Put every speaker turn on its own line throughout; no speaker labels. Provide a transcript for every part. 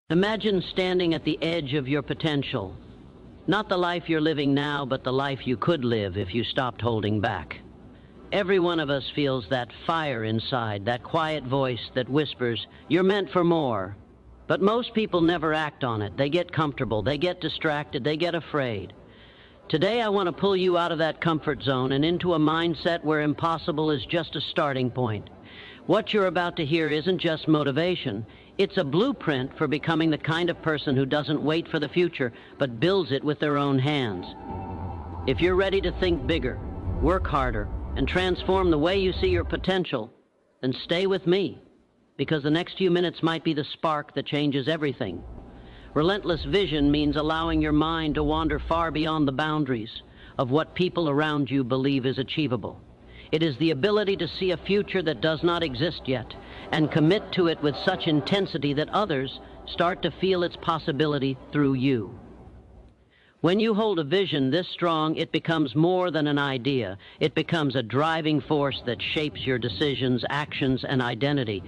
Imagine standing at the edge of your potential. Not the life you're living now, but the life you could live if you stopped holding back. Every one of us feels that fire inside, that quiet voice that whispers, "You're meant for more." But most people never act on it. They get comfortable, they get distracted, they get afraid. Today I want to pull you out of that comfort zone and into a mindset where impossible is just a starting point. What you're about to hear isn't just motivation. It's a blueprint for becoming the kind of person who doesn't wait for the future, but builds it with their own hands. If you're ready to think bigger, work harder, and transform the way you see your potential, then stay with me, because the next few minutes might be the spark that changes everything. Relentless vision means allowing your mind to wander far beyond the boundaries of what people around you believe is achievable. It is the ability to see a future that does not exist yet and commit to it with such intensity that others start to feel its possibility through you. When you hold a vision this strong, it becomes more than an idea. It becomes a driving force that shapes your decisions, actions, and identity.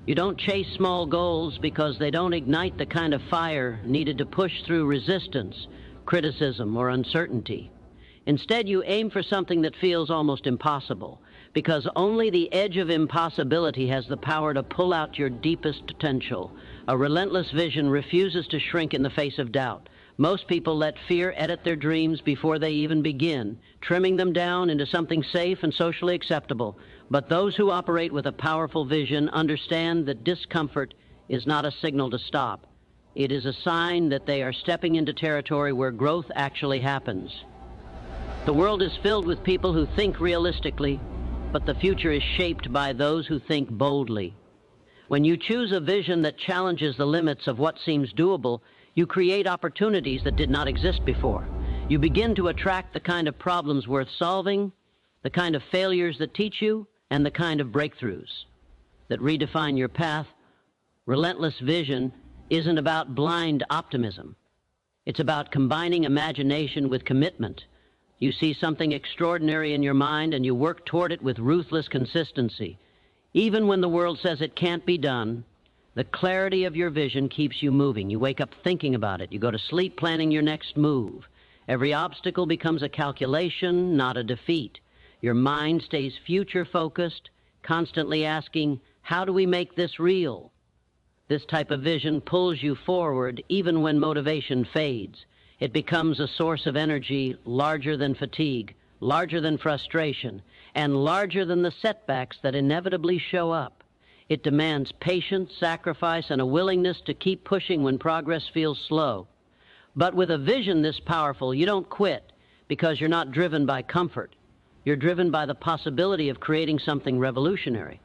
You don't chase small goals because they don't ignite the kind of fire needed to push through resistance, criticism, or uncertainty. Instead, you aim for something that feels almost impossible, because only the edge of impossibility has the power to pull out your deepest potential. A relentless vision refuses to shrink in the face of doubt. Most people let fear edit their dreams before they even begin, trimming them down into something safe and socially acceptable. But those who operate with a powerful vision understand that discomfort is not a signal to stop. It is a sign that they are stepping into territory where growth actually happens. The world is filled with people who think realistically, but the future is shaped by those who think boldly. When you choose a vision that challenges the limits of what seems doable, you create opportunities that did not exist before. You begin to attract the kind of problems worth solving, the kind of failures that teach you, and the kind of breakthroughs that redefine your path. Relentless vision isn't about blind optimism. It's about combining imagination with commitment. You see something extraordinary in your mind and you work toward it with ruthless consistency. Even when the world says it can't be done, the clarity of your vision keeps you moving. You wake up thinking about it. You go to sleep planning your next move. Every obstacle becomes a calculation, not a defeat. Your mind stays future-focused, constantly asking, how do we make this real? This type of vision pulls you forward even when motivation fades. It becomes a source of energy larger than fatigue, larger than frustration, and larger than the setbacks that inevitably show up. It demands patience, sacrifice, and a willingness to keep pushing when progress feels slow. But with a vision this powerful, you don't quit because you're not driven by comfort. You're driven by the possibility of creating something revolutionary.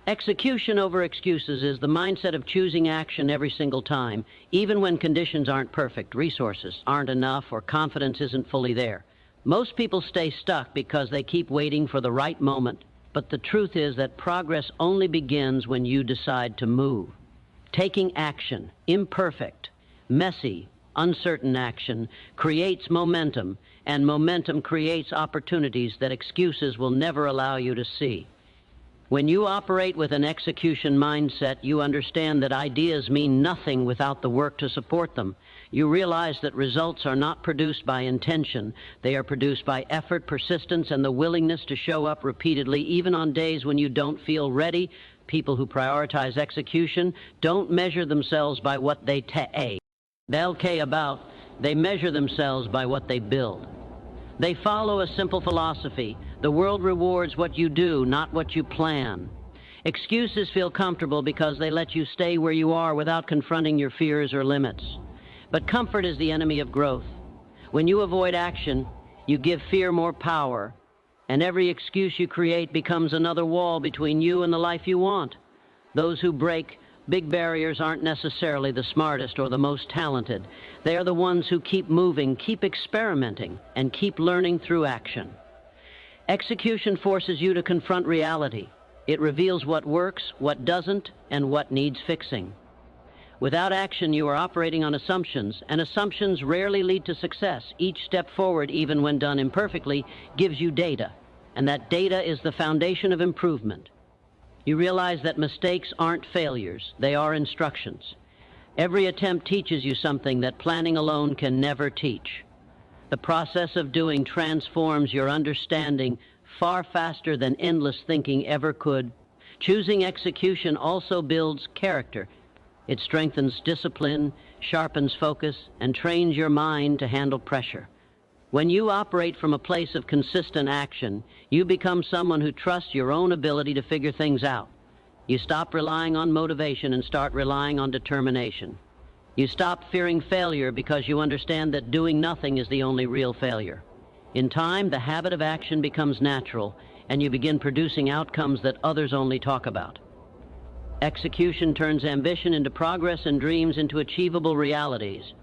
Execution over excuses is the mindset of choosing action every single time, even when conditions aren't perfect, resources aren't enough, or confidence isn't fully there. Most people stay stuck because they keep waiting for the right moment, but the truth is that progress only begins when you decide to move. Taking action, imperfect, messy, uncertain action, creates momentum, and momentum creates opportunities that excuses will never allow you to see. When you operate with an execution mindset, you understand that ideas mean nothing without the work to support them. You realize that results are not produced by intention. They are produced by effort, persistence, and the willingness to show up repeatedly, even on days when you don't feel ready. People who prioritize execution don't measure themselves by what they they'll about. They measure themselves by what they build. They follow a simple philosophy. The world rewards what you do, not what you plan. Excuses feel comfortable because they let you stay where you are without confronting your fears or limits. But comfort is the enemy of growth. When you avoid action, you give fear more power, and every excuse you create becomes another wall between you and the life you want. Those who break big barriers aren't necessarily the smartest or the most talented. They are the ones who keep moving, keep experimenting, and keep learning through action. Execution forces you to confront reality. It reveals what works, what doesn't, and what needs fixing. Without action, you are operating on assumptions, and assumptions rarely lead to success. Each step forward, even when done imperfectly, gives you data, and that data is the foundation of improvement. You realize that mistakes aren't failures, they are instructions. Every attempt teaches you something that planning alone can never teach. The process of doing transforms your understanding far faster than endless thinking ever could. Choosing execution also builds character. It strengthens discipline, sharpens focus, and trains your mind to handle pressure. When you operate from a place of consistent action, you become someone who trusts your own ability to figure things out. You stop relying on motivation and start relying on determination. You stop fearing failure because you understand that doing nothing is the only real failure. In time, the habit of action becomes natural, and you begin producing outcomes that others only talk about. Execution turns ambition into progress and dreams into achievable realities.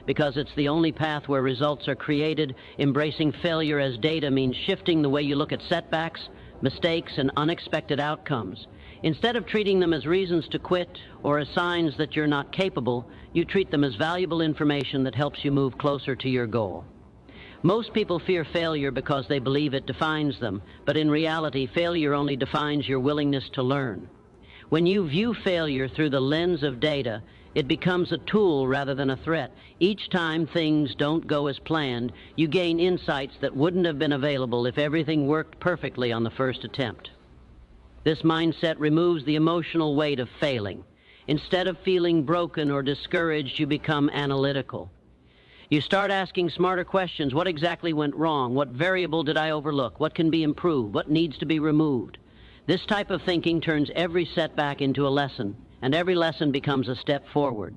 Because it's the only path where results are created, embracing failure as data means shifting the way you look at setbacks, mistakes, and unexpected outcomes. Instead of treating them as reasons to quit or as signs that you're not capable, you treat them as valuable information that helps you move closer to your goal. Most people fear failure because they believe it defines them, but in reality, failure only defines your willingness to learn. When you view failure through the lens of data, it becomes a tool rather than a threat. Each time things don't go as planned, you gain insights that wouldn't have been available if everything worked perfectly on the first attempt. This mindset removes the emotional weight of failing. Instead of feeling broken or discouraged, you become analytical. You start asking smarter questions. What exactly went wrong? What variable did I overlook? What can be improved? What needs to be removed? This type of thinking turns every setback into a lesson, and every lesson becomes a step forward.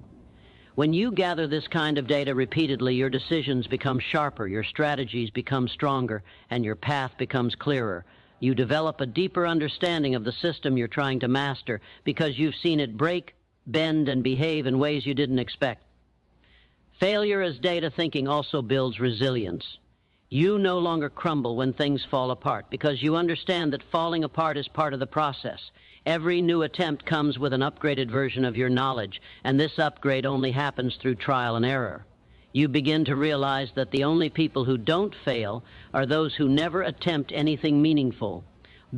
When you gather this kind of data repeatedly, your decisions become sharper, your strategies become stronger, and your path becomes clearer. You develop a deeper understanding of the system you're trying to master because you've seen it break, bend, and behave in ways you didn't expect. Failure as data thinking also builds resilience. You no longer crumble when things fall apart because you understand that falling apart is part of the process. Every new attempt comes with an upgraded version of your knowledge, and this upgrade only happens through trial and error. You begin to realize that the only people who don't fail are those who never attempt anything meaningful.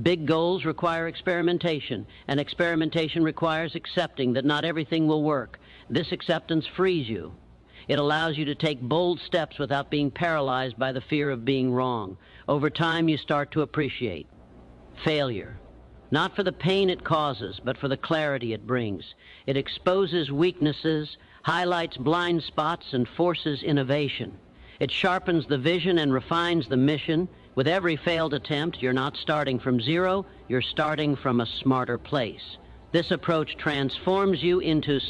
Big goals require experimentation, and experimentation requires accepting that not everything will work. This acceptance frees you. It allows you to take bold steps without being paralyzed by the fear of being wrong. Over time, you start to appreciate failure, not for the pain it causes, but for the clarity it brings. It exposes weaknesses, highlights blind spots, and forces innovation. It sharpens the vision and refines the mission. With every failed attempt, you're not starting from zero, you're starting from a smarter place. This approach transforms you into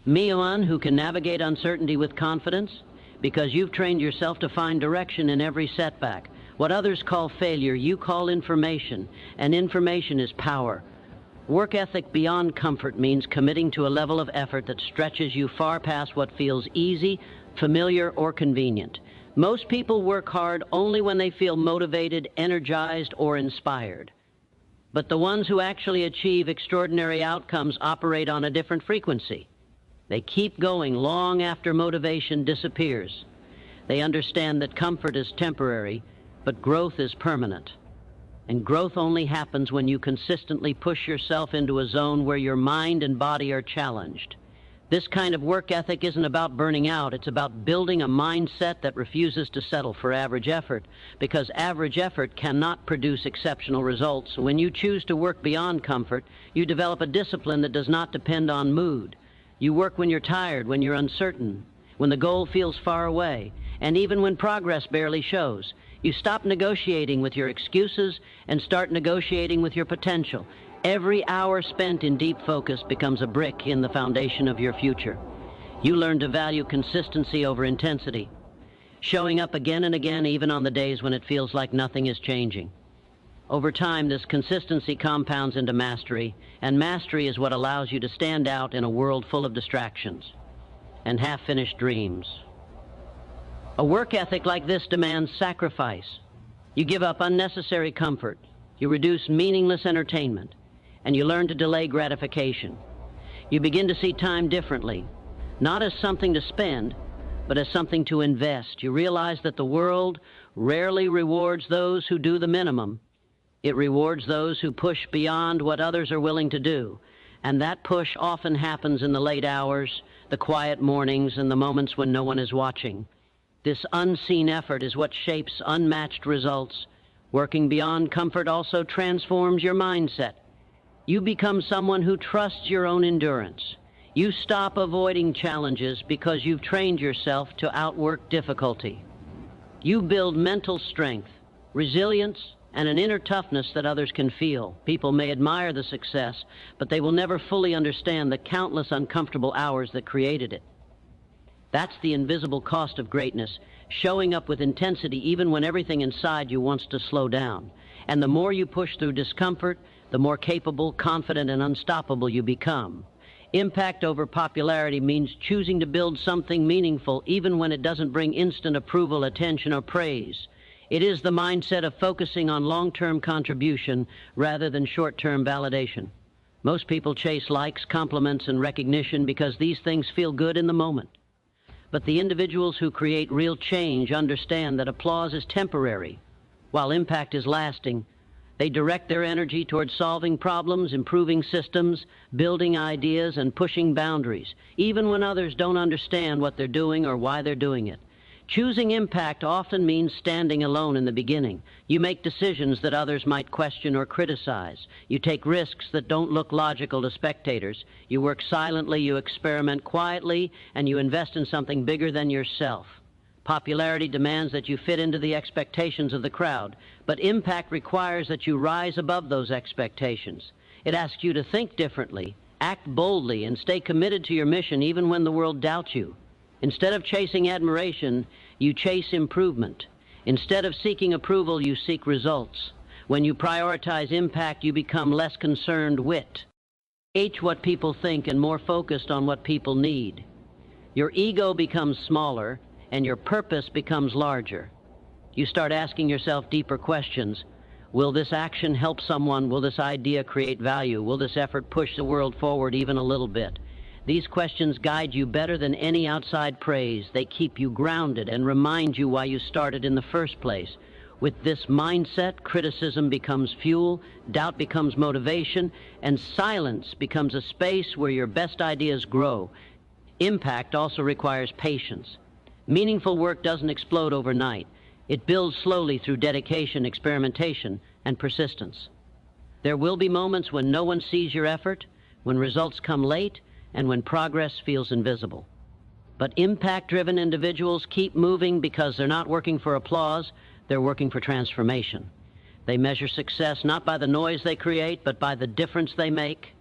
one who can navigate uncertainty with confidence because you've trained yourself to find direction in every setback. What others call failure, you call information, and information is power. Work ethic beyond comfort means committing to a level of effort that stretches you far past what feels easy, familiar, or convenient. Most people work hard only when they feel motivated, energized, or inspired. But the ones who actually achieve extraordinary outcomes operate on a different frequency. They keep going long after motivation disappears. They understand that comfort is temporary, but growth is permanent. And growth only happens when you consistently push yourself into a zone where your mind and body are challenged. This kind of work ethic isn't about burning out. It's about building a mindset that refuses to settle for average effort, because average effort cannot produce exceptional results. When you choose to work beyond comfort, you develop a discipline that does not depend on mood. You work when you're tired, when you're uncertain, when the goal feels far away, and even when progress barely shows. You stop negotiating with your excuses and start negotiating with your potential. Every hour spent in deep focus becomes a brick in the foundation of your future. You learn to value consistency over intensity, showing up again and again even on the days when it feels like nothing is changing. Over time, this consistency compounds into mastery, and mastery is what allows you to stand out in a world full of distractions and half-finished dreams. A work ethic like this demands sacrifice. You give up unnecessary comfort, you reduce meaningless entertainment, and you learn to delay gratification. You begin to see time differently, not as something to spend, but as something to invest. You realize that the world rarely rewards those who do the minimum. It rewards those who push beyond what others are willing to do. And that push often happens in the late hours, the quiet mornings, and the moments when no one is watching. This unseen effort is what shapes unmatched results. Working beyond comfort also transforms your mindset. You become someone who trusts your own endurance. You stop avoiding challenges because you've trained yourself to outwork difficulty. You build mental strength, resilience, and an inner toughness that others can feel. People may admire the success, but they will never fully understand the countless uncomfortable hours that created it. That's the invisible cost of greatness, showing up with intensity even when everything inside you wants to slow down. And the more you push through discomfort, the more capable, confident, and unstoppable you become. Impact over popularity means choosing to build something meaningful even when it doesn't bring instant approval, attention, or praise. It is the mindset of focusing on long-term contribution rather than short-term validation. Most people chase likes, compliments, and recognition because these things feel good in the moment. But the individuals who create real change understand that applause is temporary, while impact is lasting. They direct their energy towards solving problems, improving systems, building ideas, and pushing boundaries, even when others don't understand what they're doing or why they're doing it. Choosing impact often means standing alone in the beginning. You make decisions that others might question or criticize. You take risks that don't look logical to spectators. You work silently, you experiment quietly, and you invest in something bigger than yourself. Popularity demands that you fit into the expectations of the crowd, but impact requires that you rise above those expectations. It asks you to think differently, act boldly, and stay committed to your mission even when the world doubts you. Instead of chasing admiration, you chase improvement. Instead of seeking approval, you seek results. When you prioritize impact, you become less concerned with what people think and more focused on what people need. Your ego becomes smaller, and your purpose becomes larger. You start asking yourself deeper questions. Will this action help someone? Will this idea create value? Will this effort push the world forward even a little bit? These questions guide you better than any outside praise. They keep you grounded and remind you why you started in the first place. With this mindset, criticism becomes fuel, doubt becomes motivation, and silence becomes a space where your best ideas grow. Impact also requires patience. Meaningful work doesn't explode overnight. It builds slowly through dedication, experimentation, and persistence. There will be moments when no one sees your effort, when results come late, and when progress feels invisible. But impact-driven individuals keep moving because they're not working for applause, they're working for transformation. They measure success not by the noise they create, but by the difference they make.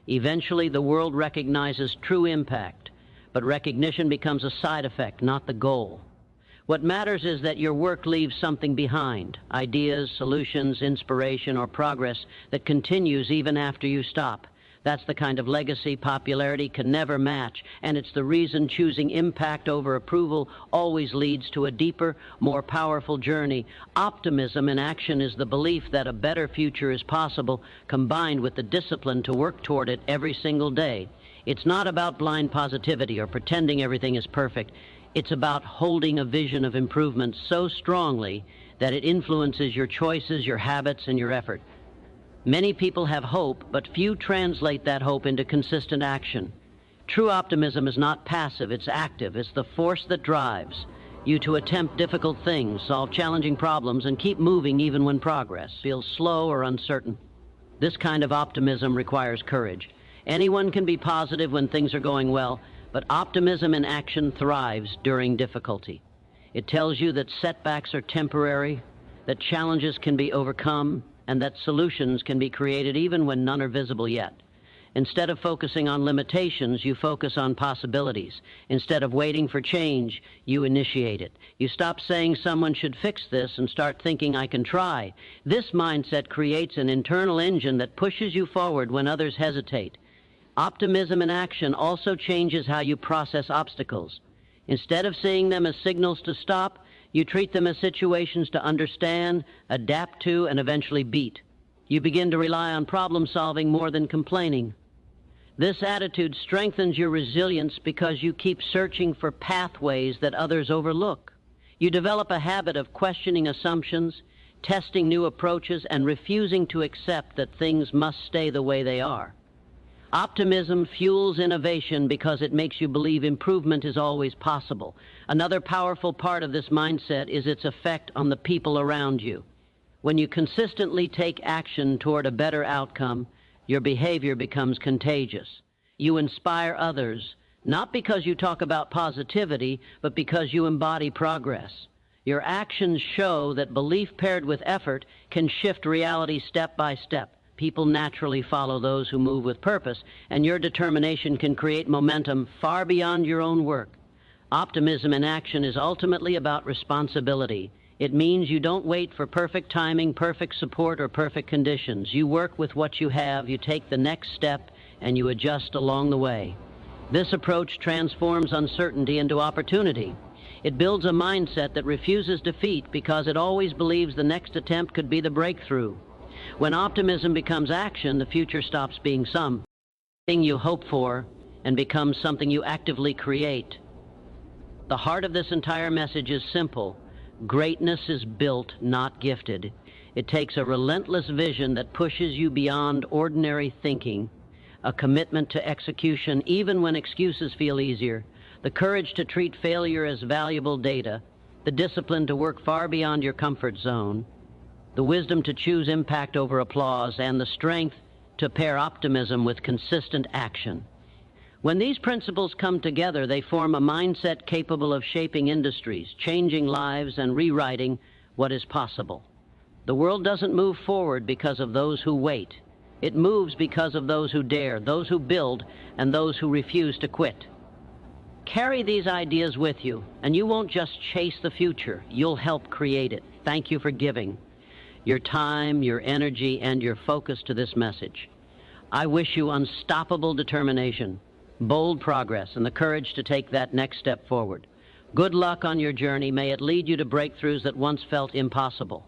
Eventually, the world recognizes true impact, but recognition becomes a side effect, not the goal. What matters is that your work leaves something behind, ideas, solutions, inspiration, or progress that continues even after you stop. That's the kind of legacy popularity can never match, and it's the reason choosing impact over approval always leads to a deeper, more powerful journey. Optimism in action is the belief that a better future is possible, combined with the discipline to work toward it every single day. It's not about blind positivity or pretending everything is perfect. It's about holding a vision of improvement so strongly that it influences your choices, your habits, and your effort. Many people have hope, but few translate that hope into consistent action. True optimism is not passive, it's active. It's the force that drives you to attempt difficult things, solve challenging problems, and keep moving even when progress feels slow or uncertain. This kind of optimism requires courage. Anyone can be positive when things are going well, but optimism in action thrives during difficulty. It tells you that setbacks are temporary, that challenges can be overcome, and that solutions can be created even when none are visible yet. Instead of focusing on limitations, you focus on possibilities. Instead of waiting for change, you initiate it. You stop saying someone should fix this and start thinking I can try. This mindset creates an internal engine that pushes you forward when others hesitate. Optimism in action also changes how you process obstacles. Instead of seeing them as signals to stop, you treat them as situations to understand, adapt to, and eventually beat. You begin to rely on problem solving more than complaining. This attitude strengthens your resilience because you keep searching for pathways that others overlook. You develop a habit of questioning assumptions, testing new approaches, and refusing to accept that things must stay the way they are. Optimism fuels innovation because it makes you believe improvement is always possible. Another powerful part of this mindset is its effect on the people around you. When you consistently take action toward a better outcome, your behavior becomes contagious. You inspire others, not because you talk about positivity, but because you embody progress. Your actions show that belief paired with effort can shift reality step by step. People naturally follow those who move with purpose, and your determination can create momentum far beyond your own work. Optimism in action is ultimately about responsibility. It means you don't wait for perfect timing, perfect support, or perfect conditions. You work with what you have, you take the next step, and you adjust along the way. This approach transforms uncertainty into opportunity. It builds a mindset that refuses defeat because it always believes the next attempt could be the breakthrough. When optimism becomes action, the future stops being something you hope for and becomes something you actively create. The heart of this entire message is simple. Greatness is built, not gifted. It takes a relentless vision that pushes you beyond ordinary thinking, a commitment to execution even when excuses feel easier, the courage to treat failure as valuable data, the discipline to work far beyond your comfort zone, the wisdom to choose impact over applause, and the strength to pair optimism with consistent action. When these principles come together, they form a mindset capable of shaping industries, changing lives, and rewriting what is possible. The world doesn't move forward because of those who wait. It moves because of those who dare, those who build, and those who refuse to quit. Carry these ideas with you, and you won't just chase the future. You'll help create it. Thank you for giving your time, your energy, and your focus to this message. I wish you unstoppable determination, bold progress, and the courage to take that next step forward. Good luck on your journey. May it lead you to breakthroughs that once felt impossible.